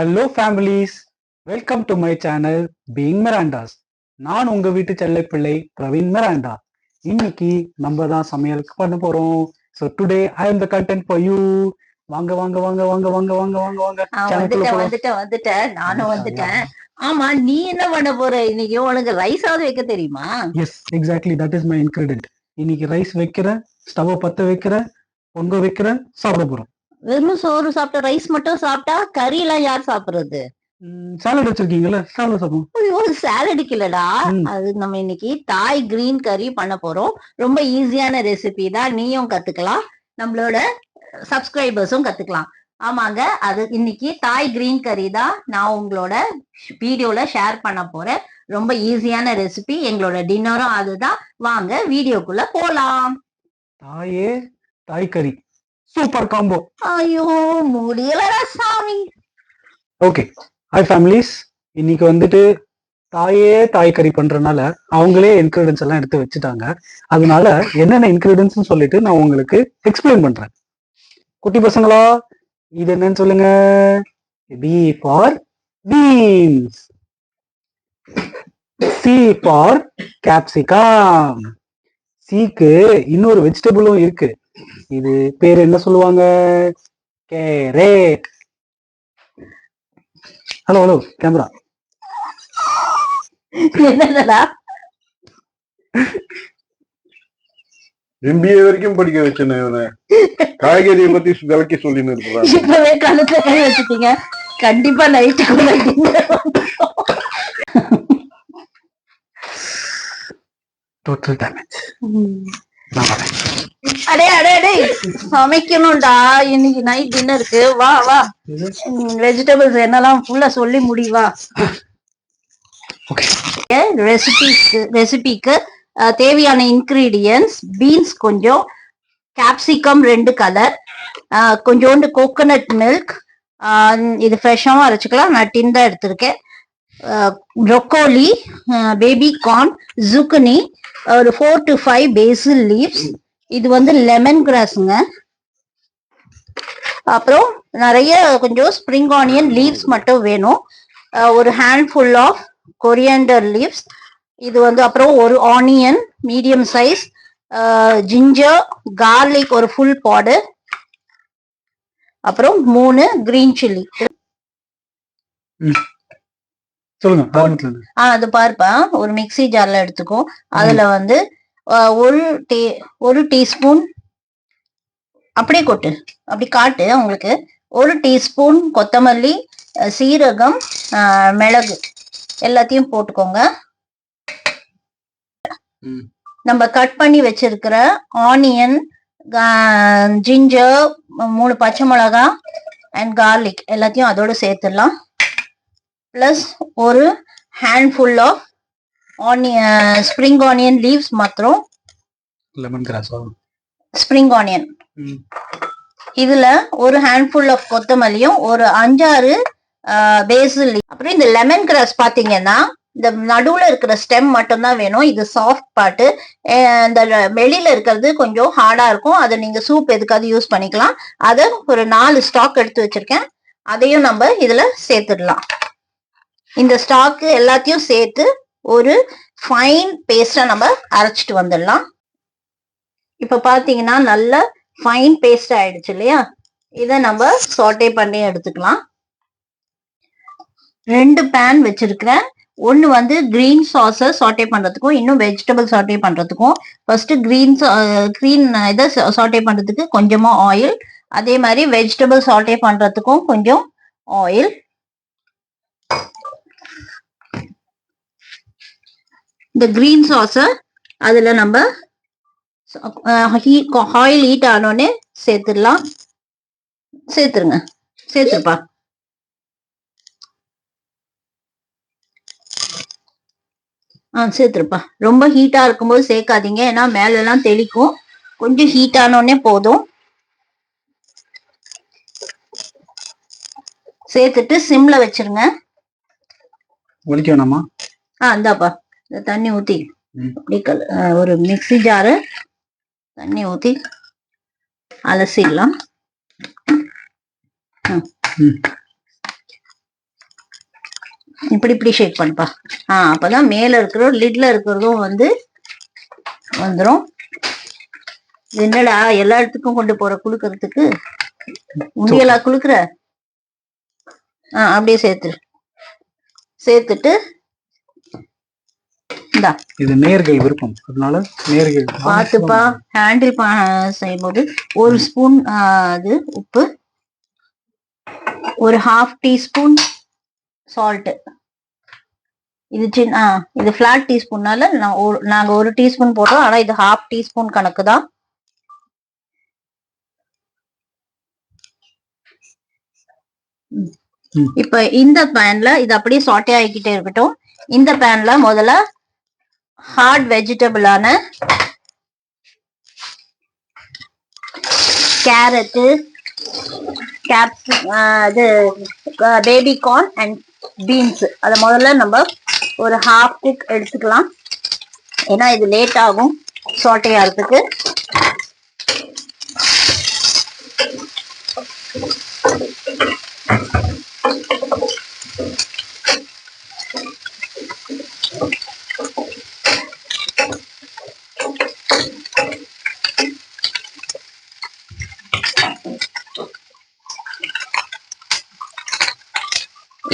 Hello families, welcome to my channel being Mirandas. நான் உங்க வீட்டு செல்லப்பிள்ளை பிரவீன் மிராண்டா. இன்னைக்கு நம்ம தான் சமையலுக்கு பண்ண போறோம். So today I am the content for you. வாங்க வாங்க வாங்க வாங்க வாங்க வாங்க வாங்க வாங்க வந்துட்டேன் நானும் வந்துட்டேன். ஆமா, நீ என்ன பண்ண போற இன்னைக்கு? உனக்கு ரைஸாவது வைக்க தெரியுமா? Yes, exactly, that is my ingredient. இன்னைக்கு ரைஸ் வைக்கிறேன், ஸ்டவ் பத்த வைக்கிறேன், பொங்க வைக்கிறேன், சாப்பிட போறோம். வெறும் சோறு சாப்பிட்ட, ரைஸ் மட்டும் சாப்பிட்டா கறி எல்லாம் யார் சாப்பிடுறது? சாலட் வச்சிருக்கீங்களா? சாலட் சாப்பிடுவோம். ஐயோ, சாலடுக்கு இல்லடா, அது நம்ம இன்னைக்கு தாய் கிரீன் கறி பண்ண போறோம். ரொம்ப ஈஸியான ரெசிபி தான், நீயும் கத்துக்கலாம், நம்மளோட சப்ஸ்கிரைபர்ஸும் கத்துக்கலாம். ஆமாங்க, அது இன்னைக்கு தாய் கிரீன் கறி தான் நான் உங்களோட வீடியோல ஷேர் பண்ண போறேன். ரொம்ப ஈஸியான ரெசிபி, எங்களோட டின்னரும் அதுதான். வாங்க வீடியோக்குள்ள போலாம். தாயே தாய் கறி, சூப்பர் காம்போ. ஐயோ முடியலடா சாமி. Okay, hi families. இன்னைக்கு வந்துட்டு தாயே தாய் கறி பண்றதுனால அவங்களே இன்கிரீடியன்ஸ் எல்லாம் எடுத்து வச்சுட்டாங்க. அதனால என்னென்ன இன்கிரீடியன்ஸ் சொல்லிட்டு நான் உங்களுக்கு எக்ஸ்பிளைன் பண்றேன். குட்டி பசங்களா, இது என்னன்னு சொல்லுங்க. B for beans, C for capsicum. சீக்கு இன்னொரு வெஜிடபிளும் இருக்கு, இது பேர் என்ன சொல்லுவாங்க? கேரட். Hello hello camera. என்னடா எம்பிஏ வரைக்கும் படிக்க வச்சேன். காய்கறியை பத்தி விளக்கி சொல்லின்னு இருக்கிறாங்க. இப்பவே கழுத்துல கை வச்சுட்டீங்க, கண்டிப்பா நைட்டுக்குள்ள டோட்டல் டேமேஜ். அடே அடே அடே, சமைக்கணும்டா, இன்னைக்கு நைட் டின்னருக்கு. வா வா, வெஜிடபிள்ஸ் என்னெல்லாம் ஃபுல்லா சொல்லி முடிவா. ரெசிபிக்கு தேவையான இன்கிரீடியன்ஸ்: பீன்ஸ் கொஞ்சம், கேப்சிகம் 2 கலர், கொஞ்சோண்டு கோகோனட் மில்க், இது ஃப்ரெஷ்ஷாவும் அரைச்சிக்கலாம், நான் டின் தான் எடுத்திருக்கேன். ப்ரொக்கோலி, பேபி கார்ன், ஜுக்கனி, ஒரு 4 to 5 பேசில் லீவ்ஸ், இது வந்து லெமன் கிராஸுங்க. அப்புறம் நிறைய கொஞ்சம் ஸ்ப்ரிங் ஆனியன் லீவ்ஸ் மட்டும் வேணும், ஒரு ஹேண்ட்ஃபுல் ஆஃப் கொரியாண்டர் லீவ்ஸ், இது வந்து அப்புறம் ஒரு onion medium size, ginger, garlic ஒரு ஃபுல் பாடு, அப்புறம் 3 கிரீன் சில்லி. அது பாருப்பா, ஒரு மிக்சி ஜார்ல எடுத்துக்கோ. அதுல வந்து ஒரு டீஸ்பூன், அப்படியே கொட்டு, அப்படி காட்டு உங்களுக்கு, 1 டீஸ்பூன் கொத்தமல்லி, சீரகம், மிளகு எல்லாத்தையும் போட்டுக்கோங்க. நம்ம கட் பண்ணி வச்சிருக்கிற ஆனியன், ஜிஞ்சர், 3 பச்சை மிளகா அண்ட் கார்லிக் எல்லாத்தையும் அதோட சேர்த்துடலாம். பிளஸ் ஒரு handful of onion, spring onion leaves மாத்திரம், லெமன் கிராஸ், ஸ்ப்ரிங் ஆனியன். இதுல ஒரு ஹேண்ட்ஃபுல் ஆஃப் கொத்தமல்லியும் ஒரு 5-6 பேசில். அப்புறம் இந்த லெமன் கிராஸ் பாத்தீங்கன்னா இந்த நடுவுல இருக்கிற ஸ்டெம் மட்டும் தான் வேணும், இது சாஃப்ட் பார்ட். இந்த வெளியில இருக்கிறது கொஞ்சம் ஹார்டா இருக்கும், அதை நீங்க சூப் எதுக்காவது யூஸ் பண்ணிக்கலாம். அதை ஒரு 4 ஸ்டாக் எடுத்து வச்சிருக்கேன், அதையும் நம்ம இதுல சேர்த்துடலாம். இந்த ஸ்டாக் எல்லாத்தையும் சேர்த்து ஒரு ஃபைன் பேஸ்டா நம்ம அரைச்சிட்டு வந்துடலாம். இப்ப பாத்தீங்கன்னா நல்ல ஃபைன் பேஸ்ட் ஆயிடுச்சு இல்லையா? இதை நம்ம சாட்டே பண்ணி எடுத்துக்கலாம். 2 பேன் வச்சிருக்கிறேன். ஒன்னு வந்து கிரீன் சாஸ சாட்டே பண்றதுக்கும், இன்னும் வெஜிடபிள் சாட்டே பண்றதுக்கும். ஃபர்ஸ்ட் கிரீன் இதை சாட்டே பண்றதுக்கு கொஞ்சமா ஆயில், அதே மாதிரி வெஜிடபிள் சாட்டே பண்றதுக்கும் கொஞ்சம் ஆயில். இந்த கிரீன் சாஸ அதுல நம்ம ஆயில் ஹீட் ஆனோடனே சேர்த்துடலாம். சேர்த்துருப்பா. சேர்த்துருப்பா. ரொம்ப ஹீட்டா இருக்கும்போது சேர்க்காதீங்க, ஏன்னா மேல எல்லாம் தெளிக்கும். கொஞ்சம் ஹீட் ஆனோடனே போதும். சேர்த்துட்டு சிம்ல வச்சிருங்க. ஒலிக்க வேணாமா? இந்தாப்பா, இந்த தண்ணி ஊத்தி அப்படி ஒரு மிக்சி ஜாரு தண்ணி ஊத்தி அலசிடலாம். இப்படி இப்படி ஷேக் பண்ணுப்பா. அப்பதான் மேல இருக்கிற லிட்ல இருக்கிறதும் வந்து வந்துரும். என்னடா எல்லா இடத்துக்கும் கொண்டு போற குளுக்கறதுக்கு உண்டியலா குளுக்குற? அப்படியே சேர்த்துட்டு இந்தா. இது நேர்கள் விருப்பம், அதனால நேர்கள் பார்த்துப்பா. ஹேண்டில் செய்யும்போது ஒரு ஸ்பூன் அது உப்பு, ஒரு 1/2 டீஸ்பூன் சால்ட். இது இது ஃபிளாட் டீஸ்பூன்னால நாங்க 1 டீஸ்பூன் போடுறோம். ஆனா இது 1/2 டீஸ்பூன் கணக்கு தான். இப்ப இந்த பேன்ல இது அப்படியே சாட்டே ஆகிக்கிட்டே இருக்கட்டும். இந்த பேன்ல முதல்ல ஹார்ட் வெஜிடபிளான கேரட்டு, இது பேபி கார்ன் அண்ட் பீன்ஸ் அத முதல்ல நம்ம ஒரு 1/2 குக் எடுத்துக்கலாம். ஏன்னா இது லேட் ஆகும் சாட்டே ஆகிறதுக்கு.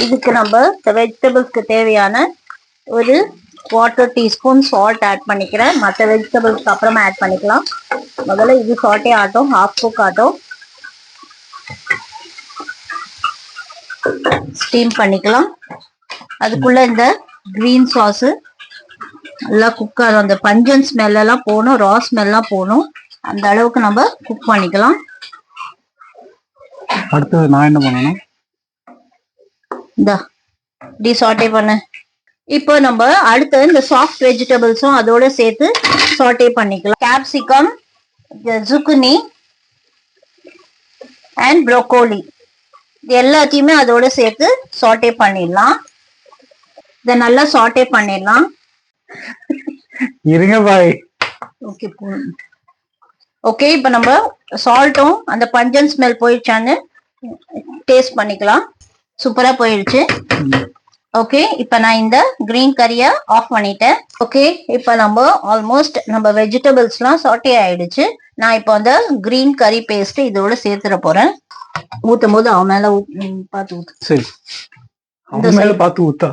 இதுக்கு நம்ம வெஜிடபிள்ஸ்க்கு தேவையான ஒரு 1/4 டீஸ்பூன் சால்ட் ஆட் பண்ணிக்கிறேன். மற்ற வெஜிடபிள்ஸ்க்கு அப்புறமா ஆட் பண்ணிக்கலாம். முதல்ல இது சாட்டே ஆட்டும், 1/2 குக் ஆட்டும். ஸ்டீம் பண்ணிக்கலாம். அதுக்குள்ள இந்த கிரீன் சாஸ் நல்லா குக் ஆகும். அந்த பஞ்சன் ஸ்மெல் எல்லாம் போகணும், ரா ஸ்மெல் எல்லாம் போகணும். அந்த அளவுக்கு நம்ம குக் பண்ணிக்கலாம். அடுத்தது நான் என்ன பண்ணணும்? இப்படி சாட்டே பண்ண. இப்போ நம்ம அடுத்து இந்த சாஃப்ட் வெஜிடபிள்ஸும் அதோட சேர்த்து சாட்டே பண்ணிக்கலாம். கேப்சிகம், ஜுக்குனி அண்ட் ப்ரோக்கோலி இது எல்லாத்தையுமே அதோட சேர்த்து சாட்டே பண்ணிடலாம். இதை நல்லா சாட்டே பண்ணிடலாம். இருங்க பாய். ஓகே, இப்போ நம்ம சால்ட்டும் அந்த பஞ்சன் ஸ்மெல் போயிடுச்சான்னு டேஸ்ட் பண்ணிக்கலாம். சூப்பரா போயிடுச்சு. ஓகே, இப்ப நான் இந்த கிரீன் கறியை ஆஃப் பண்ணிட்டேன். ஓகே, இப்ப நம்ம ஆல்மோஸ்ட் நம்ம வெஜிடபிள்ஸ் எல்லாம் சாட்டே ஆயிடுச்சு. நான் இப்போ அந்த கிரீன் கறி பேஸ்ட் இதோட சேர்த்துட போறேன். ஊத்தும் போது அவன் மேல பார்த்து ஊத்து. சரி, அவன் மேல பார்த்து ஊத்தா?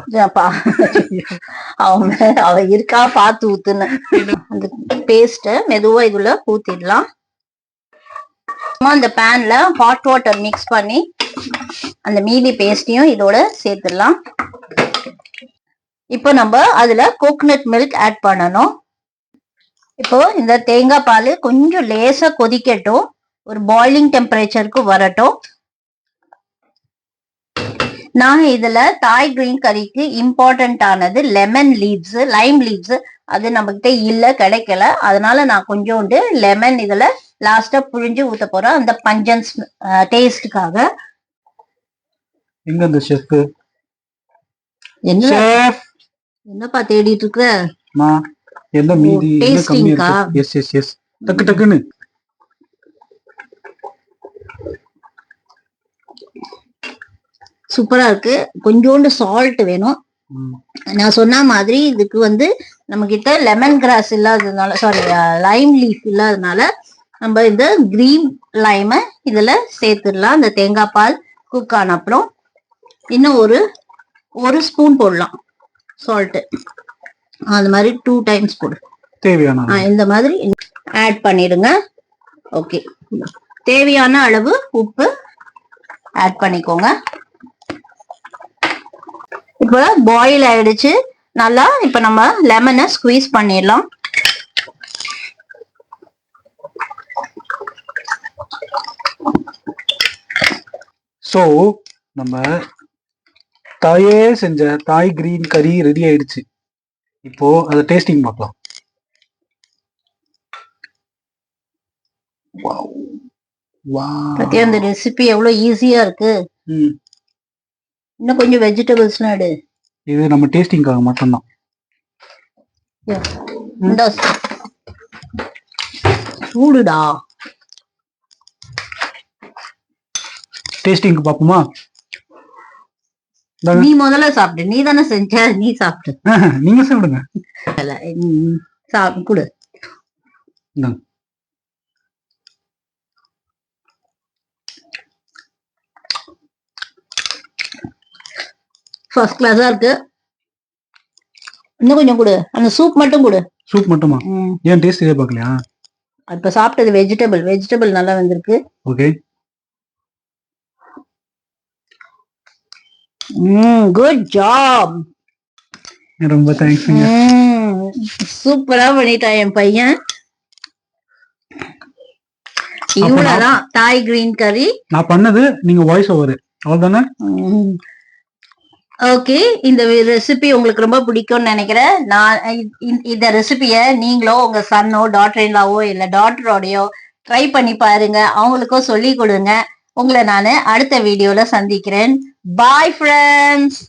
அவ இருக்கா பார்த்து ஊத்துன்னு. அந்த பேஸ்ட மெதுவா இதுல ஊத்திடலாம். அந்த பேன்ல ஹாட் வாட்டர் மிக்ஸ் பண்ணி அந்த மீதி பேஸ்டையும் இதோட சேர்த்துடலாம். இப்போ நம்ம அதுல கோகனட் மில்க் ஆட் பண்ணணும். இப்போ இந்த தேங்காய் பால் கொஞ்சம் லேசா கொதிக்கட்டும், ஒரு பாயிலிங் டெம்பரேச்சருக்கு வரட்டும். நான் இதுல தாய் கிரீன் கறிக்கு இம்பார்ட்டன்ட் ஆனது லெமன் லீவ்ஸ், லைம் லீவ்ஸ். அது நம்ம கிட்ட இல்ல, கிடைக்கல. அதனால நான் கொஞ்சோண்டு லெமன் இதுல லாஸ்டா புழிஞ்சு ஊத்த போறேன், அந்த பஞ்சன்ஸ் டேஸ்டுக்காக. எங்க அந்த ஷெஃப்? என்னப்பா தேடிட்டு இருக்க? என்ன மீதி என்ன கம்மி இருக்கு? எஸ் எஸ் எஸ், டக்கு டக்குன்னு. சூப்பரா இருக்கு. கொஞ்சோண்டு சால்ட் வேணும். நான் சொன்ன மாதிரி இதுக்கு வந்து நம்ம கிட்ட லெமன் கிராஸ் இல்லாததுனால, சாரி லைம் லீஃப் இல்லாததுனால நம்ம இந்த கிரீன் லைமை இதுல சேர்த்துடலாம். இந்த தேங்காய் பால் குக் ஆன அப்புறம் இன்னும் ஒரு ஸ்பூன் போடலாம் சால்ட். அந்த மாதிரி 2 டைம்ஸ் போடு, தேவையான இந்த மாதிரி ஆட் பண்ணிடுங்க. ஓகே, தேவையான அளவு உப்பு ஆட் பண்ணிக்கோங்க. இப்ப பாயில் ஆயிடுச்சு நல்லா. இப்ப நம்ம லெமனை ஸ்குவீஸ் பண்ணிடலாம். சோ நம்ம தாயே செஞ்ச தாய் கிரீன் கறி ரெடி ஆயிடுச்சு. இப்போ அதை டேஸ்டிங் பார்க்கலாம். பத்தியா, அந்த ரெசிபி எவ்வளவு ஈஸியா இருக்கு. இன்னும் கொஞ்சம் வெஜிடபிள்ஸ்லாம் எடு. இது நம்ம டேஸ்டிங்காக மட்டும்தான். சூடுடா. டேஸ்டிங் பாப்போமா? நீ முதல்ல சாப்பிடு, நீ தானே செஞ்ச, நீ சாப்பிடு. நீங்க சாப்பிடுங்க. கொடு. ஃபர்ஸ்ட் கிளாஸா இருக்கு. இன்னும் கொஞ்சம் கொடு, அந்த சூப் மட்டும் கொடு. சூப் மட்டுமா? ஏன் டேஸ்ட் இதே பார்க்கலையா? இப்ப சாப்பிட்டது வெஜிடபிள் நல்லா வந்திருக்கு. ஓகே. Good job. ரொம்ப தேங்க்ஸ். சூப்பரா பண்ணிட்டான் என் பையன். இவ்வளவுதான் தாய் கிரீன் கறி நான் பண்ணது. நீங்க வாய்ஸ் ஓவர் அவ்வளவுதானே? ஓகே, இந்த ரெசிபி உங்களுக்கு ரொம்ப பிடிக்கும்னு நினைக்கிறேன். நான் இந்த ரெசிபிய நீங்களோ உங்க சன்னோ டாட்டர் இன்லாவோ இல்ல டாட்டரோடையோ ட்ரை பண்ணி பாருங்க. அவங்களுக்கும் சொல்லி கொடுங்க. உங்களை நான் அடுத்த வீடியோல சந்திக்கிறேன். Bye friends.